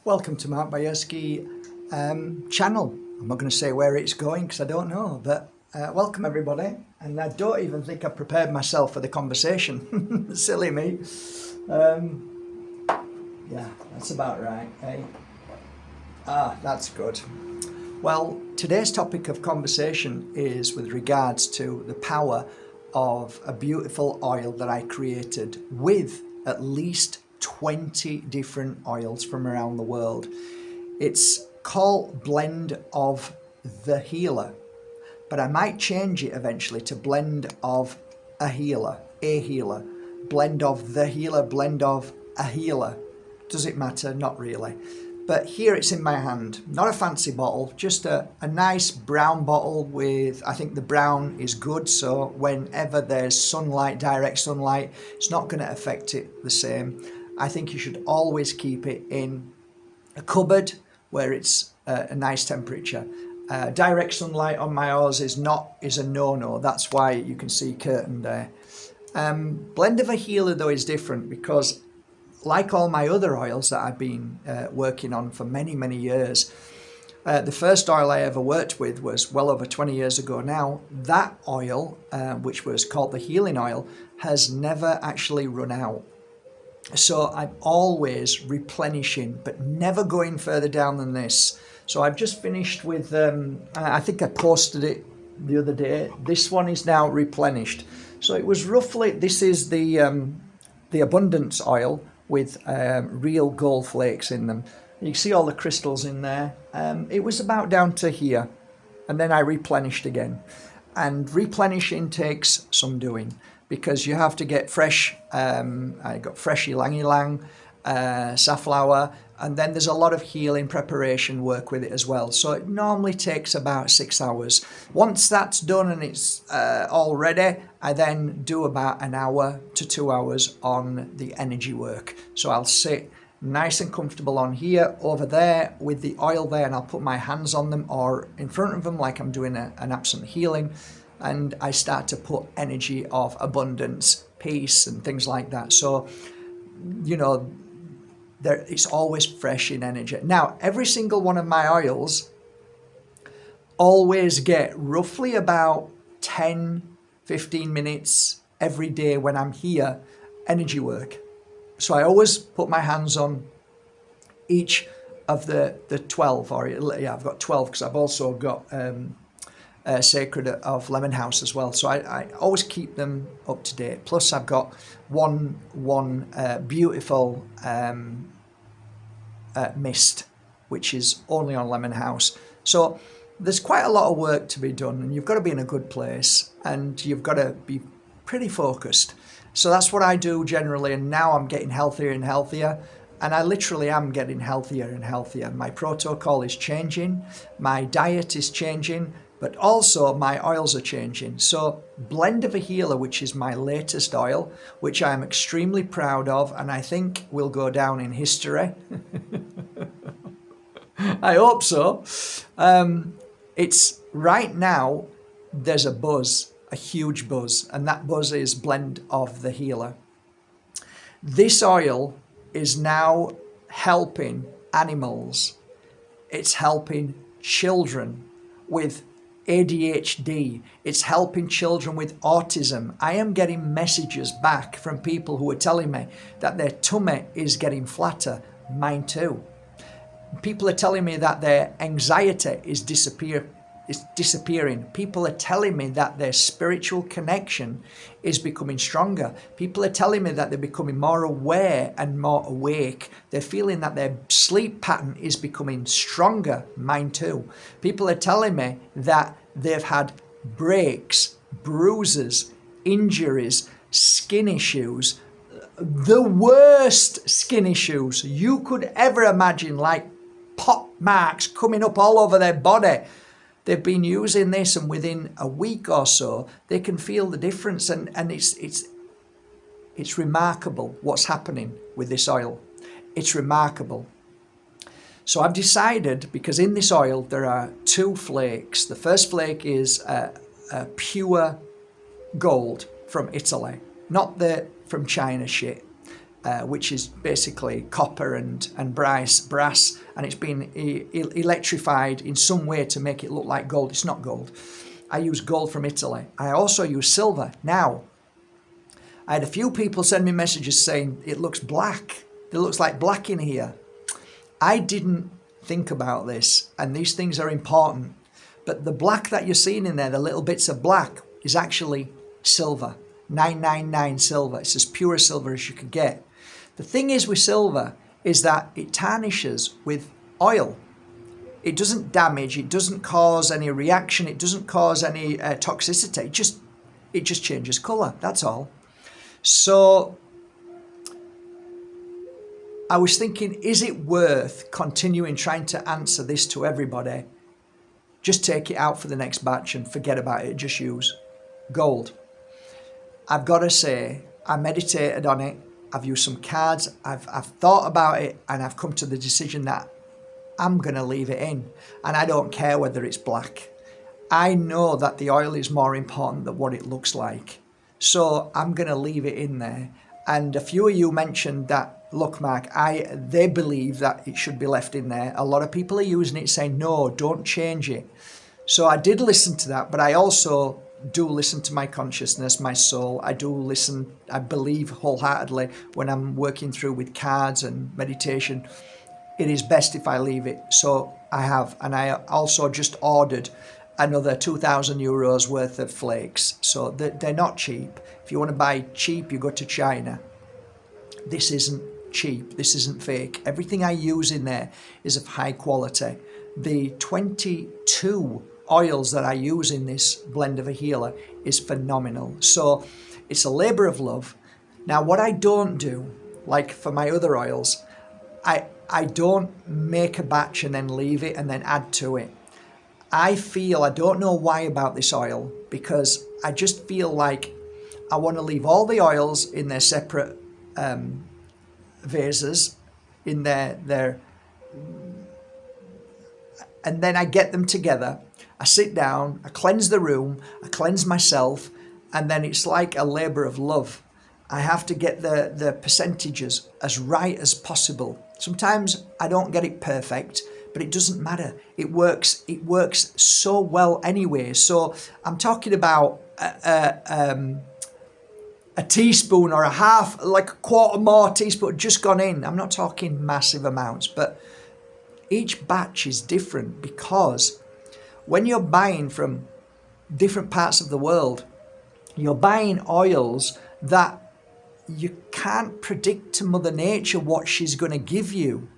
Welcome to Mark Bajerski channel. I'm not going to say where it's going because I don't know, but welcome everybody. And I don't even think I've prepared myself for the conversation. Silly me. Yeah, that's about right, eh? That's good. Well, today's topic of conversation is with regards to the power of a beautiful oil that I created with at least 20 different oils from around the world. It's called Blend of the Healer, but I might change it eventually to Blend of a Healer, Blend of the Healer, Blend of a Healer. Does it matter? Not really. But here it's in my hand, not a fancy bottle, just a nice brown bottle with, I think the brown is good, so whenever there's sunlight, direct sunlight, it's not going to affect it the same. I think you should always keep it in a cupboard where it's a nice temperature. Direct sunlight on my oils is a no-no, that's why you can see curtain there. Blend of a Healer though is different because like all my other oils that I've been working on for many, many years, the first oil I ever worked with was well over 20 years ago now. That oil, which was called the healing oil, has never actually run out. So I'm always replenishing, but never going further down than this. So I've just finished with, I think I posted it the other day. This one is now replenished. So it was roughly, this is the abundance oil with real gold flakes in them. You can see all the crystals in there. It was about down to here, and then I replenished again. And replenishing takes some doing because you have to get fresh. I got fresh ylang ylang, safflower, and then there's a lot of healing preparation work with it as well. So it normally takes about 6 hours. Once that's done and it's all ready, I then do about an hour to 2 hours on the energy work. So I'll sit nice and comfortable on here, over there with the oil there, and I'll put my hands on them or in front of them like I'm doing an absent healing, and I start to put energy of abundance, peace and things like that. So, you know, it's always fresh in energy. Now, every single one of my oils always get roughly about 10-15 minutes every day when I'm here, energy work. So I always put my hands on each of the 12, or yeah, I've got 12 because I've also got Sacred of Lemon House as well. So I always keep them up to date. Plus I've got one beautiful mist, which is only on Lemon House. So there's quite a lot of work to be done, and you've got to be in a good place and you've got to be pretty focused. So that's what I do generally, and now I'm getting healthier and healthier, and I literally am getting healthier and healthier. My protocol is changing, my diet is changing, but also my oils are changing. So Blend of a Healer, which is my latest oil, which I am extremely proud of, and I think will go down in history. I hope so. It's right now, there's a buzz, a huge buzz, and that buzz is Blend of the Healer. This oil is now helping animals. It's helping children with ADHD. It's helping children with autism. I am getting messages back from people who are telling me that their tummy is getting flatter. Mine too. People are telling me that their anxiety is disappearing. People are telling me that their spiritual connection is becoming stronger. People are telling me that they're becoming more aware and more awake. They're feeling that their sleep pattern is becoming stronger. Mine too. People are telling me that they've had breaks, bruises, injuries, skin issues, the worst skin issues you could ever imagine, like pot marks coming up all over their body. They've been using this, and within a week or so, they can feel the difference. And it's remarkable what's happening with this oil. It's remarkable. So I've decided, because in this oil there are 2 flakes. The first flake is a pure gold from Italy, not the from China shit. which is basically copper and brass, and it's been electrified in some way to make it look like gold. It's not gold. I use gold from Italy. I also use silver. Now, I had a few people send me messages saying it looks black. It looks like black in here. I didn't think about this, and these things are important. But the black that you're seeing in there, the little bits of black, is actually silver. 999 silver. It's as pure silver as you could get. The thing is with silver is that it tarnishes with oil. It doesn't damage, it doesn't cause any reaction, it doesn't cause any toxicity. It just changes colour, that's all. So I was thinking, is it worth continuing trying to answer this to everybody? Just take it out for the next batch and forget about it, just use gold. I've got to say, I meditated on it, I've used some cards, I've thought about it, and I've come to the decision that I'm going to leave it in, and I don't care whether it's black. I know that the oil is more important than what it looks like, so I'm going to leave it in there. And a few of you mentioned that, look Mark, they believe that it should be left in there. A lot of people are using it saying, no, don't change it. So I did listen to that, but I also do listen to my consciousness, my soul. I do listen, I believe wholeheartedly when I'm working through with cards and meditation, it is best if I leave it. So I have, and I also just ordered another 2,000 euros worth of flakes. So they're not cheap. If you want to buy cheap, you go to China. This isn't cheap. This isn't fake. Everything I use in there is of high quality. The 22 oils that I use in this blend of a healer is phenomenal. So it's a labor of love. Now, what I don't do, like for my other oils, I don't make a batch and then leave it and then add to it. I don't know why about this oil, because I just feel like I want to leave all the oils in their separate vases, in their, and then I get them together. I sit down, I cleanse the room, I cleanse myself, and then it's like a labor of love. I have to get the percentages as right as possible. Sometimes I don't get it perfect, but it doesn't matter. It works so well anyway. So I'm talking about a teaspoon or a half, like a quarter more teaspoon just gone in. I'm not talking massive amounts, but each batch is different, because when you're buying from different parts of the world, you're buying oils that you can't predict to Mother Nature what she's going to give you.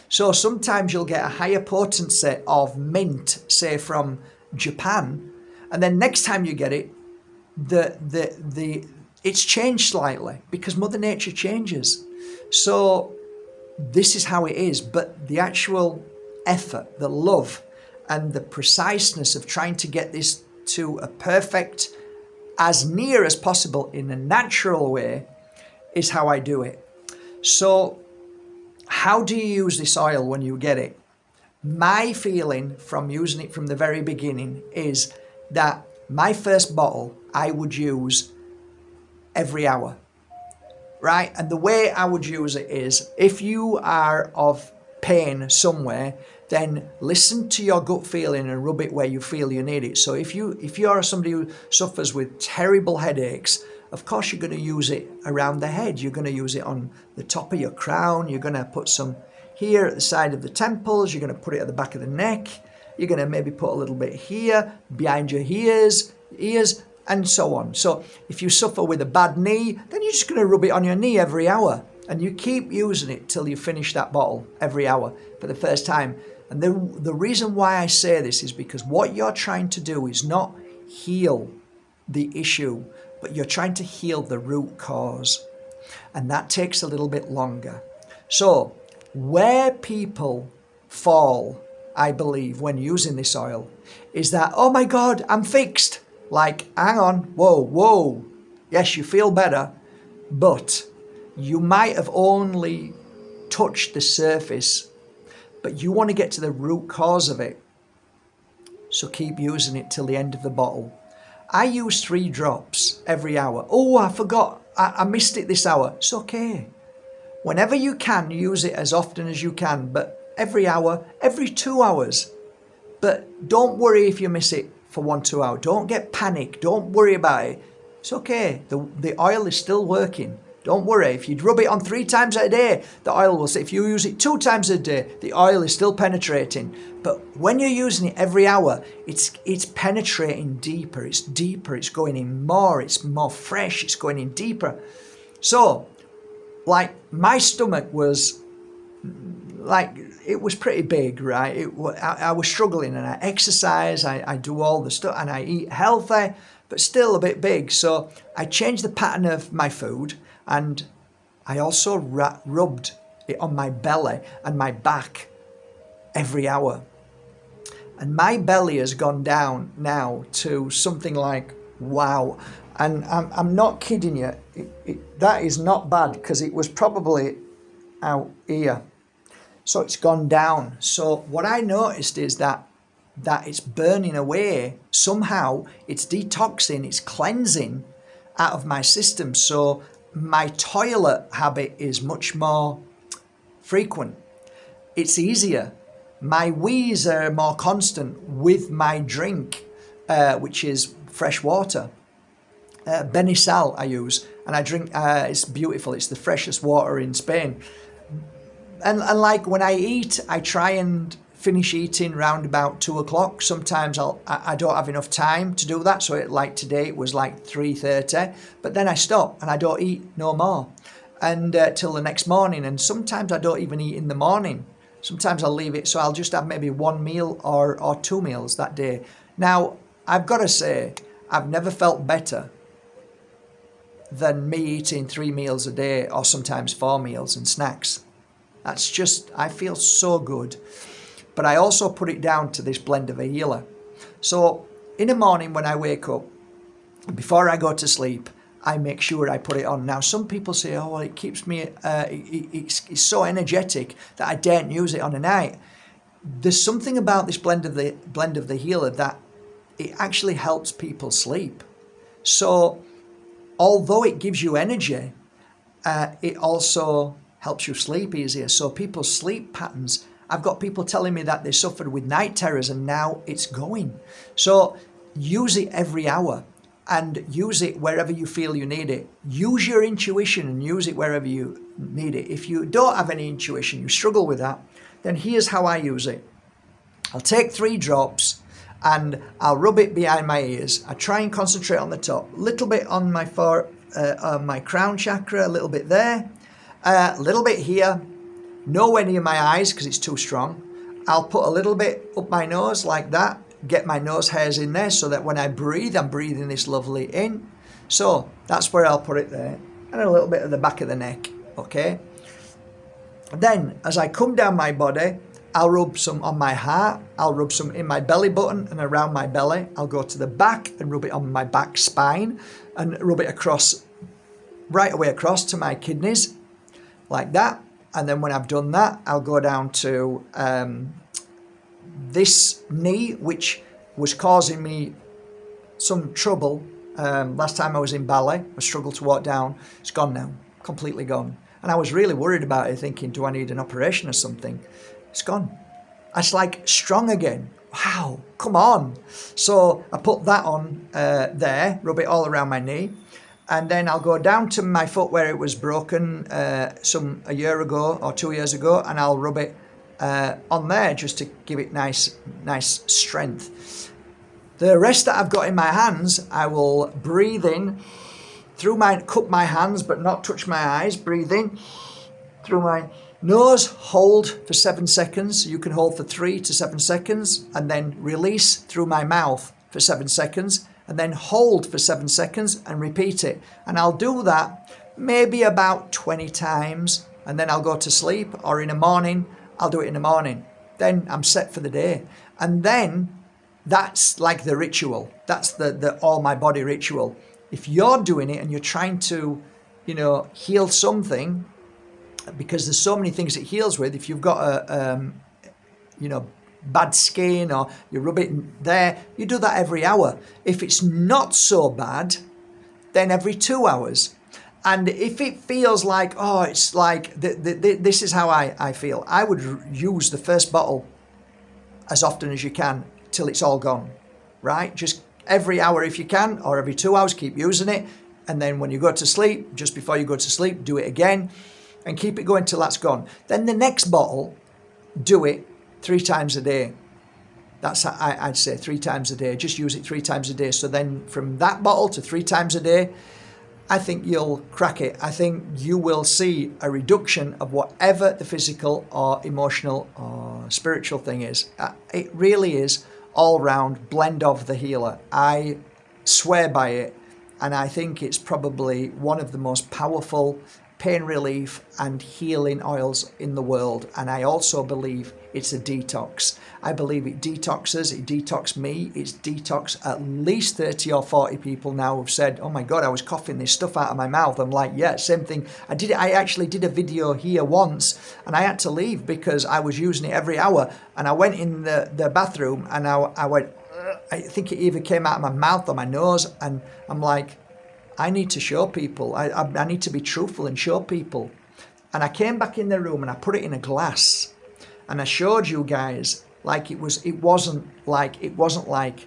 So sometimes you'll get a higher potency of mint, say from Japan, and then next time you get it, it's changed slightly because Mother Nature changes. So this is how it is, but the actual effort, the love, and the preciseness of trying to get this to a perfect, as near as possible in a natural way, is how I do it. So how do you use this oil when you get it? My feeling from using it from the very beginning is that my first bottle I would use every hour, right? And the way I would use it is, if you are of pain somewhere, then listen to your gut feeling and rub it where you feel you need it. So if you're somebody who suffers with terrible headaches, of course you're going to use it around the head. You're going to use it on the top of your crown. You're going to put some here at the side of the temples. You're going to put it at the back of the neck. You're going to maybe put a little bit here, behind your ears, and so on. So if you suffer with a bad knee, then you're just going to rub it on your knee every hour. And you keep using it till you finish that bottle every hour for the first time. And the reason why I say this is because what you're trying to do is not heal the issue, but you're trying to heal the root cause. And that takes a little bit longer. So where people fall, I believe, when using this oil is that, oh my God, I'm fixed. Like, hang on, whoa. Yes, you feel better, but you might have only touched the surface, but you want to get to the root cause of it. So keep using it till the end of the bottle. I use 3 drops every hour. Oh, I forgot. I missed it this hour. It's okay. Whenever you can, use it as often as you can, but every hour, every 2 hours. But don't worry if you miss it for 1-2 hours. Don't get panic. Don't worry about it. It's okay. The oil is still working. Don't worry. If you rub it on 3 times a day, the oil will. If you use it 2 times a day, the oil is still penetrating. But when you're using it every hour, it's penetrating deeper. It's deeper. It's going in more. It's more fresh. It's going in deeper. So, like, my stomach was like, it was pretty big, right? I was struggling, and I exercise, I do all the stuff, and I eat healthy, but still a bit big. So I changed the pattern of my food, and I also rubbed it on my belly and my back every hour. And my belly has gone down now to something like, wow. And I'm not kidding you. That is not bad, because it was probably out here. So it's gone down. So what I noticed is that it's burning away. Somehow it's detoxing, it's cleansing out of my system. So my toilet habit is much more frequent. It's easier. My wees are more constant with my drink, which is fresh water. Benisal I use, and I drink, it's beautiful. It's the freshest water in Spain. And like when I eat, I try and finish eating round about 2 o'clock. Sometimes I don't have enough time to do that. So like today it was like 3:30, but then I stop and I don't eat no more, and till the next morning. And sometimes I don't even eat in the morning. Sometimes I'll leave it. So I'll just have maybe 1 meal or 2 meals that day. Now, I've got to say, I've never felt better than me eating 3 meals a day, or sometimes 4 meals and snacks. That's just, I feel so good. But I also put it down to this blend of a healer. So in the morning when I wake up, before I go to sleep, I make sure I put it on. Now, some people say, oh, well, it keeps me, it's so energetic that I daren't use it on a night. There's something about this blend of the healer that it actually helps people sleep. So although it gives you energy, it also helps you sleep easier. So people's sleep patterns, I've got people telling me that they suffered with night terrors and now it's going. So use it every hour and use it wherever you feel you need it. Use your intuition and use it wherever you need it. If you don't have any intuition, you struggle with that, then here's how I use it. I'll take 3 drops and I'll rub it behind my ears. I try and concentrate on the top, a little bit on my crown chakra, a little bit there, a little bit here, nowhere near my eyes because it's too strong. I'll put a little bit up my nose like that, get my nose hairs in there so that when I breathe, I'm breathing this lovely in. So that's where I'll put it there. And a little bit at the back of the neck, okay? Then as I come down my body, I'll rub some on my heart, I'll rub some in my belly button and around my belly. I'll go to the back and rub it on my back spine and rub it across, right away across to my kidneys, like that. And then when I've done that, I'll go down to this knee, which was causing me some trouble. Last time I was in ballet, I struggled to walk down. It's gone now, completely gone. And I was really worried about it, thinking, do I need an operation or something? It's gone. It's like strong again. Wow, come on. So I put that on there, rub it all around my knee. And then I'll go down to my foot where it was broken a year ago or 2 years ago, and I'll rub it on there just to give it nice strength. The rest that I've got in my hands, I will breathe in through cup my hands but not touch my eyes. Breathe in through my nose, hold for 7 seconds. You can hold for 3 to 7 seconds, and then release through my mouth for 7 seconds, and then hold for 7 seconds and repeat it. And I'll do that maybe about 20 times, and then I'll go to sleep, or in the morning, I'll do it in the morning. Then I'm set for the day. And then that's like the ritual. That's the all my body ritual. If you're doing it and you're trying to, heal something, because there's so many things it heals with. If you've got bad skin, or you rub it there, you do that every hour. If it's not so bad, then every 2 hours. And if it feels like, oh, it's like, this is how I feel, I would use the first bottle as often as you can till it's all gone, right? Just every hour if you can, or every 2 hours, keep using it. And then when you go to sleep, just before you go to sleep, do it again and keep it going till that's gone. Then the next bottle, do it 3 times a day. That's, I'd say 3 times a day. Just use it 3 times a day. So then from that bottle to 3 times a day, I think you'll crack it. I think you will see a reduction of whatever the physical or emotional or spiritual thing is. It really is all round blend of the healer. I swear by it. And I think it's probably one of the most powerful pain relief and healing oils in the world. And I also believe it's a detox. I believe it detoxes, it detox me, it's detox at least 30 or 40 people now have said, oh my God, I was coughing this stuff out of my mouth. I'm like, yeah, same thing. I actually did a video here once and I had to leave because I was using it every hour. And I went in the bathroom and I went, I think it either came out of my mouth or my nose. And I'm like, I need to show people. I need to be truthful and show people. And I came back in the room and I put it in a glass and I showed you guys like it wasn't like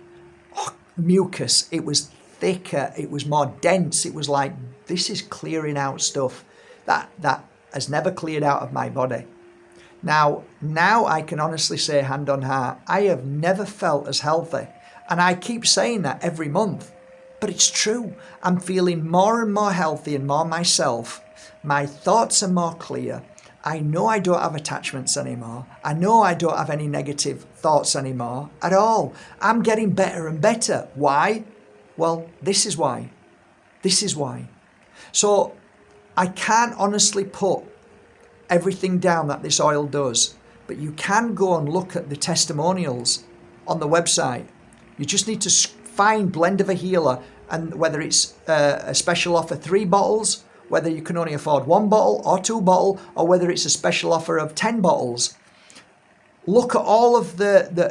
mucus. It was thicker. It was more dense. It was like, this is clearing out stuff that has never cleared out of my body. Now I can honestly say, hand on heart, I have never felt as healthy. And I keep saying that every month. But it's true. I'm feeling more and more healthy and more myself. My thoughts are more clear. I know I don't have attachments anymore. I know I don't have any negative thoughts anymore at all. I'm getting better and better. Why? Well, this is why. This is why. So I can't honestly put everything down that this oil does, but you can go and look at the testimonials on the website. You just need to find Blend of a Healer, and whether it's a special offer 3 bottles, whether you can only afford 1 bottle or 2 bottles, or whether it's a special offer of 10 bottles. Look at all of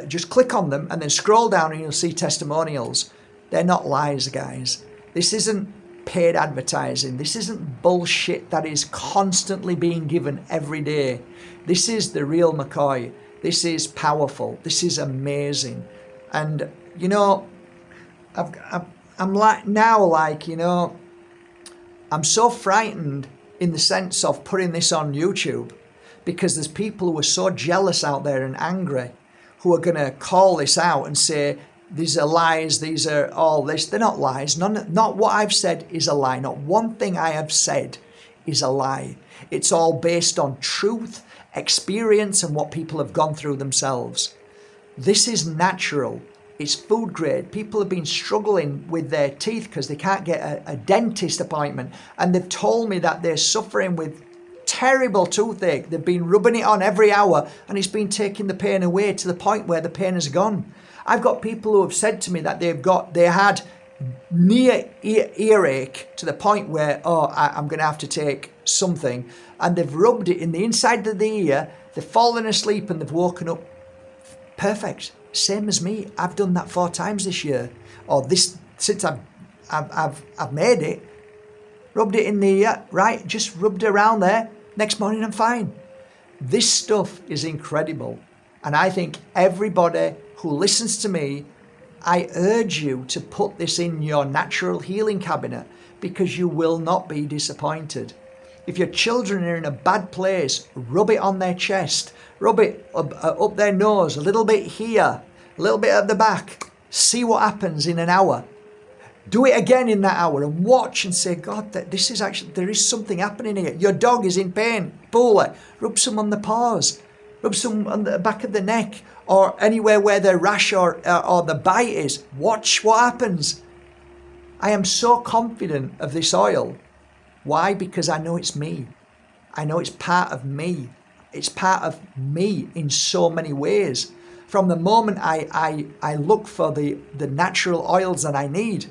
just click on them and then scroll down and you'll see testimonials. They're not lies, guys. This isn't paid advertising. This isn't bullshit that is constantly being given every day. This is the real McCoy. This is powerful. This is amazing. And, you know, I'm like now, like, you know, I'm so frightened in the sense of putting this on YouTube because there's people who are so jealous out there and angry who are going to call this out and say, these are lies, these are all this. They're not lies. Not what I've said is a lie. Not one thing I have said is a lie. It's all based on truth, experience, and what people have gone through themselves. This is natural. It's food grade. People have been struggling with their teeth because they can't get a dentist appointment. And they've told me that they're suffering with terrible toothache. They've been rubbing it on every hour and it's been taking the pain away to the point where the pain has gone. I've got people who have said to me that they had near earache to the point where, I'm going to have to take something. And they've rubbed it in the inside of the ear. They've fallen asleep and they've woken up perfect. Same as me. I've done that 4 times this year, or since I've made it. Rubbed it in the ear, right? Just rubbed it around there. Next morning I'm fine. This stuff is incredible, and I think everybody who listens to me, I urge you to put this in your natural healing cabinet because you will not be disappointed. If your children are in a bad place, rub it on their chest. Rub it up their nose, a little bit here, a little bit at the back. See what happens in an hour. Do it again in that hour and watch and say, God, this is actually, there is something happening here. Your dog is in pain. Poorly. Rub some on the paws. Rub some on the back of the neck or anywhere where the rash or the bite is. Watch what happens. I am so confident of this oil. Why? Because I know it's me. I know it's part of me. It's part of me in so many ways. From the moment I look for the natural oils that I need,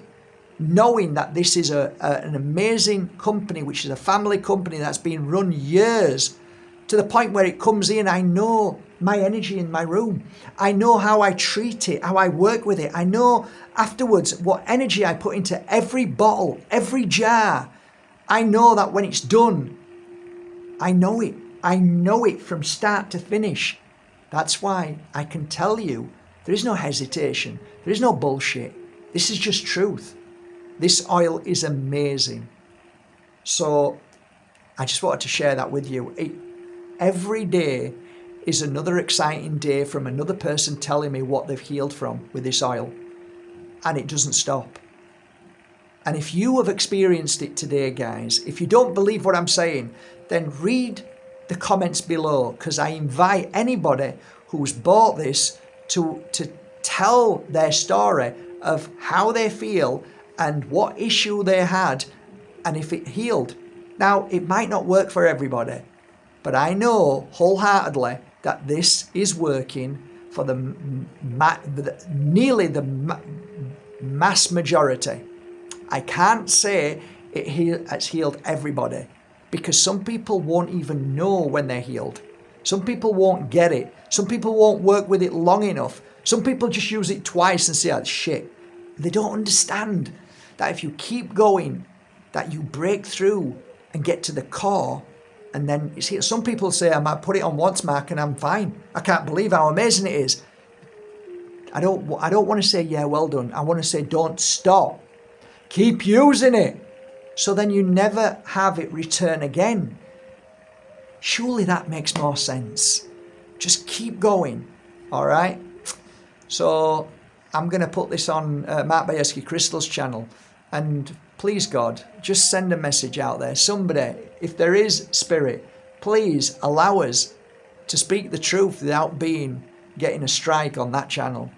knowing that this is an amazing company, which is a family company that's been run years, to the point where it comes in, I know my energy in my room. I know how I treat it, how I work with it. I know afterwards what energy I put into every bottle, every jar. I know that when it's done, I know it. I know it from start to finish. That's why I can tell you there is no hesitation. There is no bullshit. This is just truth. This oil is amazing. So I just wanted to share that with you. Every day is another exciting day from another person telling me what they've healed from with this oil. And it doesn't stop. And if you have experienced it today, guys, if you don't believe what I'm saying, then read the comments below, because I invite anybody who's bought this to tell their story of how they feel and what issue they had and if it healed. Now, it might not work for everybody, but I know wholeheartedly that this is working for nearly the mass majority. I can't say it's healed everybody, because some people won't even know when they're healed. Some people won't get it. Some people won't work with it long enough. Some people just use it twice and say, oh, shit. They don't understand that if you keep going, that you break through and get to the core, and then it's here. Some people say, I might put it on once, Mark, and I'm fine. I can't believe how amazing it is. I don't want to say, yeah, well done. I want to say, don't stop. Keep using it. So then you never have it return again. Surely that makes more sense. Just keep going. All right. So I'm going to put this on Mark Bajerski Crystal's channel. And please, God, just send a message out there. Somebody, if there is spirit, please allow us to speak the truth without getting a strike on that channel.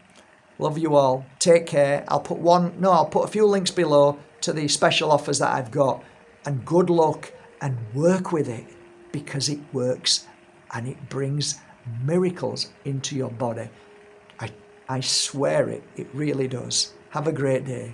Love you all. Take care. I'll put a few links below to the special offers that I've got. And good luck, and work with it, because it works and it brings miracles into your body. I swear it. It really does. Have a great day.